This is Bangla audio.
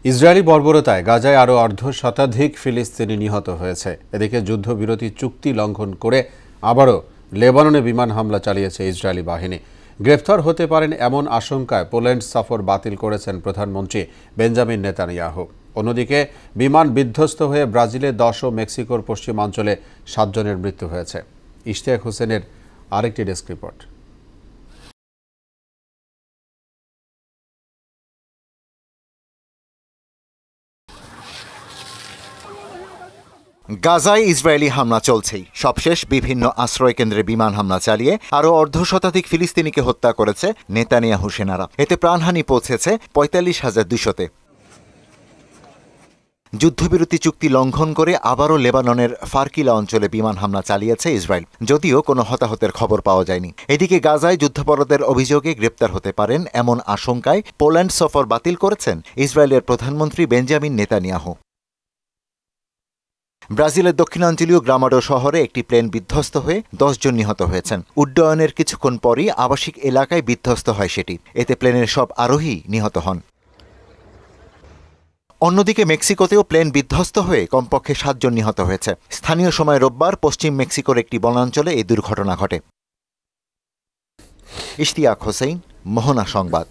ইসরায়েলি বর্বরতায় গাজায় আরও অর্ধশতাধিক ফিলিস্তিনি নিহত হয়েছে। এদিকে যুদ্ধবিরতি চুক্তি লঙ্ঘন করে আবারও লেবাননে বিমান হামলা চালিয়েছে ইসরায়েলি বাহিনী। গ্রেফতার হতে পারেন এমন আশঙ্কায় পোল্যান্ড সফর বাতিল করেছেন প্রধানমন্ত্রী বেঞ্জামিন নেতানিয়াহু। অন্যদিকে বিমান বিধ্বস্ত হয়ে ব্রাজিলে 10 ও মেক্সিকোর পশ্চিমাঞ্চলে 7 জনের মৃত্যু হয়েছে। ইশতিয়াক হোসেনের আরেকটি ডেস্ক রিপোর্ট। গাজায় ইসরায়েলি হামলা চলছেই। সবশেষ বিভিন্ন আশ্রয়কেন্দ্রে বিমান হামলা চালিয়ে আরও অর্ধশতাধিক ফিলিস্তিনিকে হত্যা করেছে নেতানিয়াহু সেনারা। এতে প্রাণহানি পৌঁছেছে 45,200-তে। যুদ্ধবিরতি চুক্তি লঙ্ঘন করে আবারও লেবাননের ফারকিলা অঞ্চলে বিমান হামলা চালিয়েছে ইসরায়েল, যদিও কোনো হতাহতের খবর পাওয়া যায়নি। এদিকে গাজায় যুদ্ধাপরাধের অভিযোগে গ্রেপ্তার হতে পারেন এমন আশঙ্কায় পোল্যান্ড সফর বাতিল করেছেন ইসরায়েলের প্রধানমন্ত্রী বেঞ্জামিন নেতানিয়াহু। ব্রাজিলের দক্ষিণাঞ্চলীয় গ্রামাডো শহরে একটি প্লেন বিধ্বস্ত হয়ে 10 জন নিহত হয়েছেন। উড্ডয়নের কিছুক্ষণ পরই আবাসিক এলাকায় বিধ্বস্ত হয় সেটি। এতে প্লেনের সব আরোহী নিহত হন। অন্যদিকে মেক্সিকোতেও প্লেন বিধ্বস্ত হয়ে কমপক্ষে 7 জন নিহত হয়েছে। স্থানীয় সময় রোববার পশ্চিম মেক্সিকোর একটি বনাঞ্চলে এই দুর্ঘটনা ঘটে। ইশতিয়াক হোসেন, মোহনা সংবাদ।